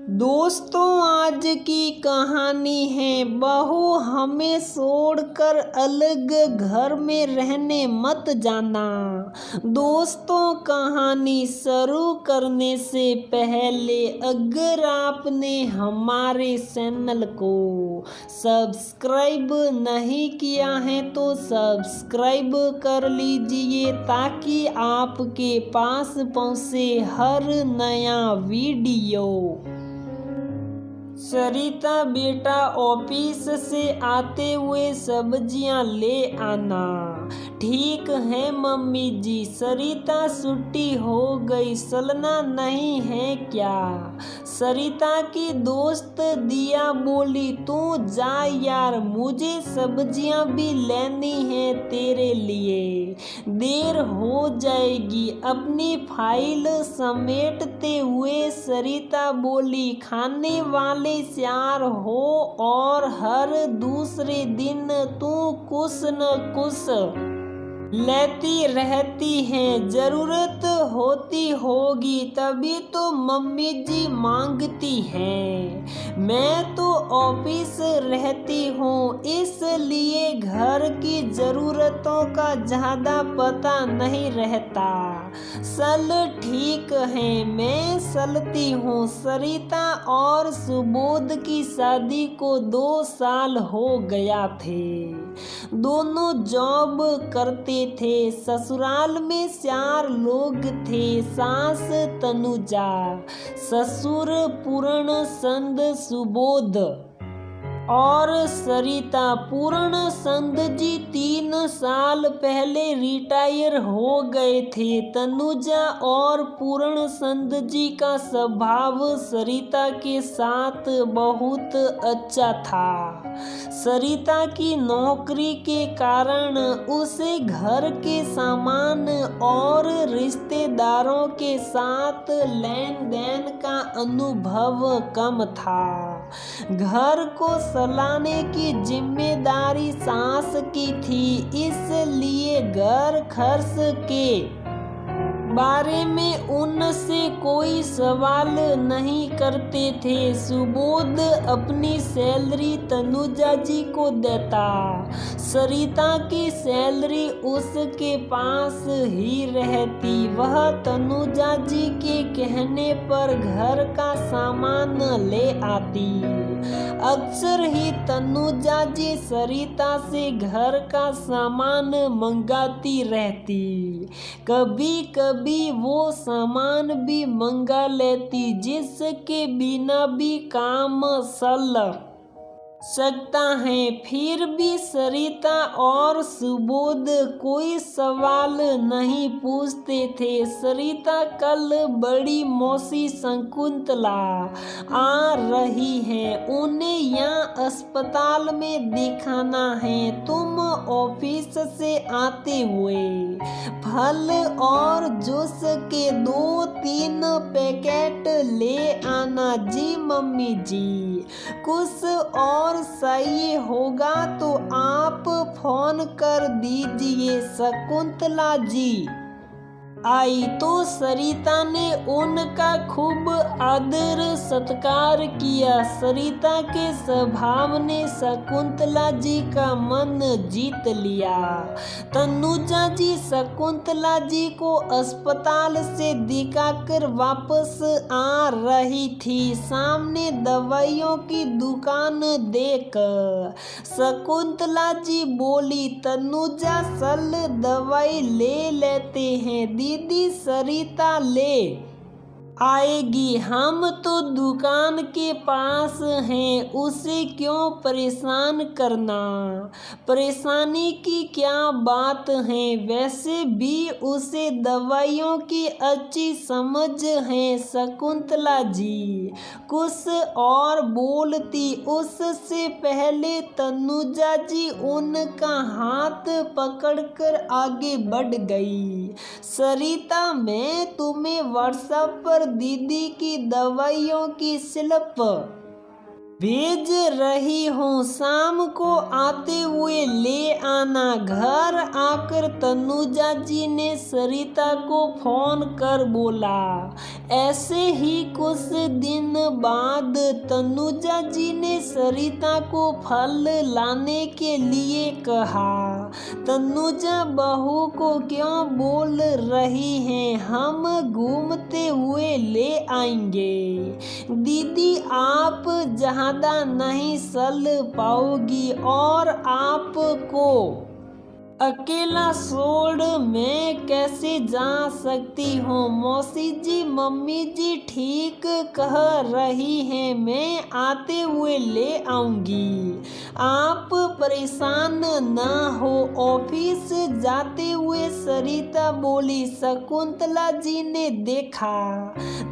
दोस्तों, आज की कहानी है बहू हमें छोड़कर अलग घर में रहने मत जाना। दोस्तों, कहानी शुरू करने से पहले अगर आपने हमारे चैनल को सब्सक्राइब नहीं किया है तो सब्सक्राइब कर लीजिए ताकि आपके पास पहुंचे हर नया वीडियो। सरिता बेटा, ऑफिस से आते हुए सब्जियां ले आना। ठीक है मम्मी जी। सरिता, छुट्टी हो गई, चलना नहीं है क्या? सरिता की दोस्त दिया बोली, तू जा यार, मुझे सब्जियां भी लेनी है तेरे लिए, देर हो जाएगी। अपनी फाइल समेटते हुए सरिता बोली, खाने वाले चार हो और हर दूसरे दिन तू कुछ न कुछ लेती रहती है। जरूरत होती होगी तभी तो मम्मी जी मांगती हैं। मैं तो ऑफिस रहती हूँ इसलिए घर की जरूरतों का ज्यादा पता नहीं रहता। चल ठीक है, मैं चलती हूँ। सरिता और सुबोध की शादी को 2 साल हो गया थे। दोनों जॉब करते थे। ससुराल में 4 लोग थे। सास तनुजा, ससुर पूर्ण चंद सुबोध और सरिता। पूर्ण चंद जी 3 साल पहले रिटायर हो गए थे। तनुजा और पूर्ण चंद जी का स्वभाव सरिता के साथ बहुत अच्छा था। सरिता की नौकरी के कारण उसे घर के सामान और रिश्तेदारों के साथ लेन देन का अनुभव कम था। घर को चलाने की जिम्मेदारी सास की थी, इसलिए घर खर्च के बारे में उनसे कोई सवाल नहीं करते थे। सुबोध अपनी सैलरी तनुजा जी को देता। सरिता की सैलरी उसके पास ही रहती। वह तनुजा जी के कहने पर घर का सामान ले आती। अक्सर ही तनुजा जी सरिता से घर का सामान मंगाती रहती। कभी कभी वो सामान भी मंगा लेती जिसके बिना भी काम चल सकता है। फिर भी सरिता और सुबोध कोई सवाल नहीं पूछते थे। सरिता, कल बड़ी मौसी शकुंतला आ रही है, उन्हें यहाँ अस्पताल में दिखाना है। तुम ऑफिस से आते हुए फल और जूस के 2-3 पैकेट ले आना। जी मम्मी जी। कुछ और चाहिए होगा तो आप फोन कर दीजिए। शकुंतला जी आई तो सरिता ने उनका खूब आदर सत्कार किया। सरिता के स्वभाव ने शकुंतला जी का मन जीत लिया। तनुजा जी शकुंतला जी को अस्पताल से दिखाकर वापस आ रही थी। सामने दवाइयों की दुकान देख शकुंतला जी बोली, तनुजा चल दवाई ले लेते हैं, दीदी सरिता ले आएगी। हम तो दुकान के पास हैं, उसे क्यों परेशान करना। परेशानी की क्या बात है, वैसे भी उसे दवाइयों की अच्छी समझ है। शकुंतला जी कुछ और बोलती उससे पहले तनुजा जी उनका हाथ पकड़कर आगे बढ़ गई। सरिता, मैं तुम्हें व्हाट्सएप पर दीदी की दवाइयों की स्लिप भेज रही हूँ, शाम को आते हुए ले आना। घर आकर तनुजा जी ने सरिता को फोन कर बोला। ऐसे ही कुछ दिन बाद तनुजा जी ने सरिता को फल लाने के लिए कहा। तनुजा बहू को क्यों बोल रही हैं, हम घूमते हुए ले आएंगे। दीदी आप ज़्यादा नहीं चल पाओगी और आपको अकेला छोड़ मैं कैसे जा सकती हूँ। मौसी जी मम्मी जी ठीक कह रही हैं, मैं आते हुए ले आऊँगी। आप परेशान ना हो। ऑफिस जाते हुए सरिता बोली। शकुंतला जी ने देखा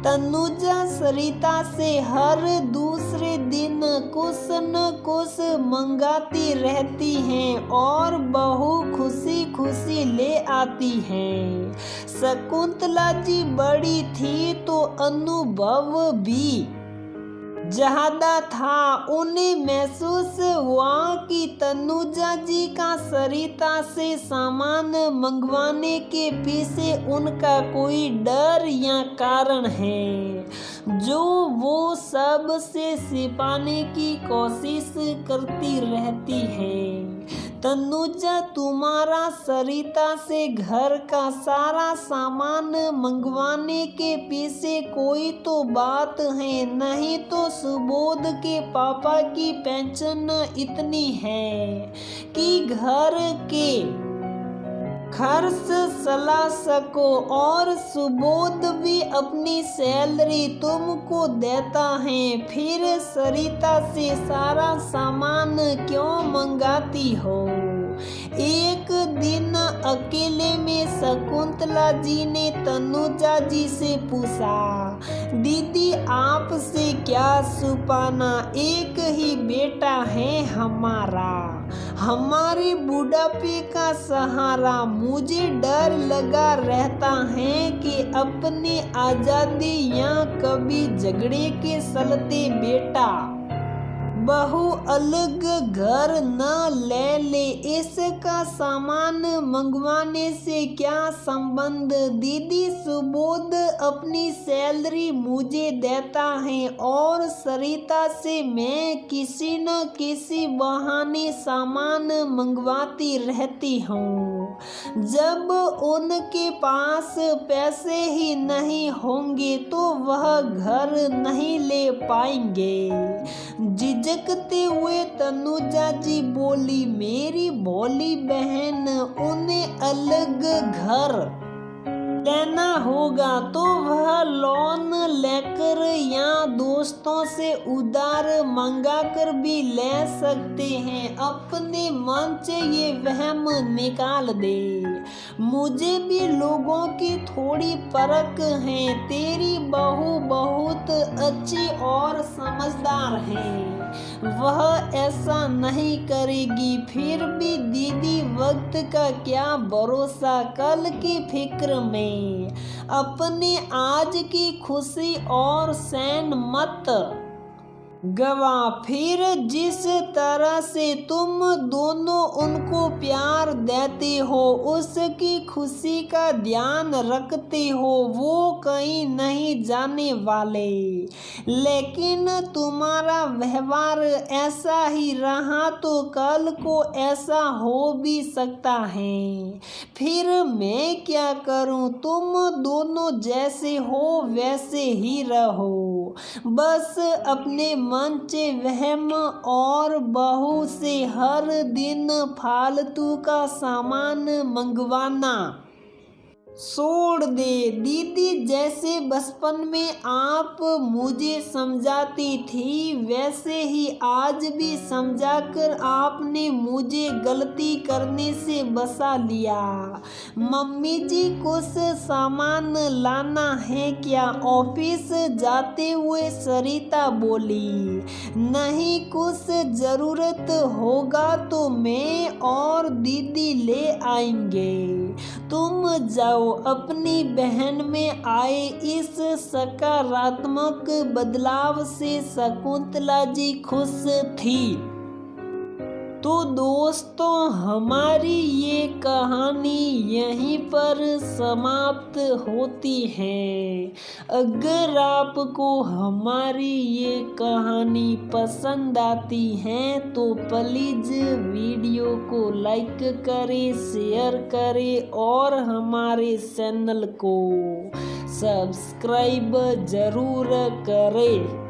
तनुजा सरिता से हर दूसरे दिन कुछ न कुछ मंगाती रहती हैं और बहू खुशी खुशी ले आती हैं। शकुंतला जी बड़ी थी तो अनुभव भी ज्यादा था। उन्हें महसूस हुआ कि तनुजा जी का सरिता से सामान मंगवाने के पीछे उनका कोई डर या कारण है, जो वो सबसे छिपाने की कोशिश करती रहती है। तनुजा तुम्हारा सरिता से घर का सारा सामान मंगवाने के पीछे कोई तो बात है, नहीं तो सुबोध के पापा की पेंशन इतनी है कि घर के खर्च चला सको और सुबोध भी अपनी सैलरी तुमको देता है, फिर सरिता से सारा सामान क्यों मंगाती हो। एक दिन अकेले में शकुंतला जी ने तनुजा जी से पूछा, दीदी आपसे क्या छुपाना, एक ही बेटा है हमारा, हमारे बुढ़ापे का सहारा। मुझे डर लगा रहता है कि अपनी आजादी या कभी झगड़े के चलते बेटा बहू अलग घर न ले इसका सामान मंगवाने से क्या संबंध। दीदी सुबोध अपनी सैलरी मुझे देता है और सरिता से मैं किसी न किसी बहाने सामान मंगवाती रहती हूँ। जब उनके पास पैसे ही नहीं होंगे तो वह घर नहीं ले पाएंगे। झिझकते हुए तनुजा जी बोली, मेरी भोली बहन, उन्हें अलग घर लेना होगा तो वह लोन लेकर या दोस्तों से उधार मंगा कर भी ले सकते हैं। अपने मन से ये वहम निकाल दे। मुझे भी लोगों की थोड़ी परख है। तेरी बहू बहुत अच्छी और समझदार है, वह ऐसा नहीं करेगी। फिर भी दीदी वक्त का क्या भरोसा, कल की फिक्र में अपने आज की खुशी और चैन मत गवा। फिर जिस तरह से तुम दोनों उनको प्यार देते हो, उसकी खुशी का ध्यान रखते हो, वो कहीं नहीं जाने वाले। लेकिन तुम्हारा व्यवहार ऐसा ही रहा तो कल को ऐसा हो भी सकता है। फिर मैं क्या करूं, तुम दोनों जैसे हो वैसे ही रहो। बस अपने मन से वहम और बहू से हर दिन फालतू का सामान मंगवाना छोड़ दे। दीदी जैसे बचपन में आप मुझे समझाती थी, वैसे ही आज भी समझाकर आपने मुझे गलती करने से बचा लिया। मम्मी जी कुछ सामान लाना है क्या? ऑफिस जाते हुए सरिता बोली। नहीं, कुछ ज़रूरत होगा तो मैं और दीदी ले आएंगे, तुम जाओ। अपनी बहन में आए इस सकारात्मक बदलाव से शकुंतला जी खुश थी। तो दोस्तों, हमारी ये कहानी यहीं पर समाप्त होती है। अगर आपको हमारी ये कहानी पसंद आती है तो प्लीज़ वीडियो को लाइक करें, शेयर करें और हमारे चैनल को सब्सक्राइब ज़रूर करें।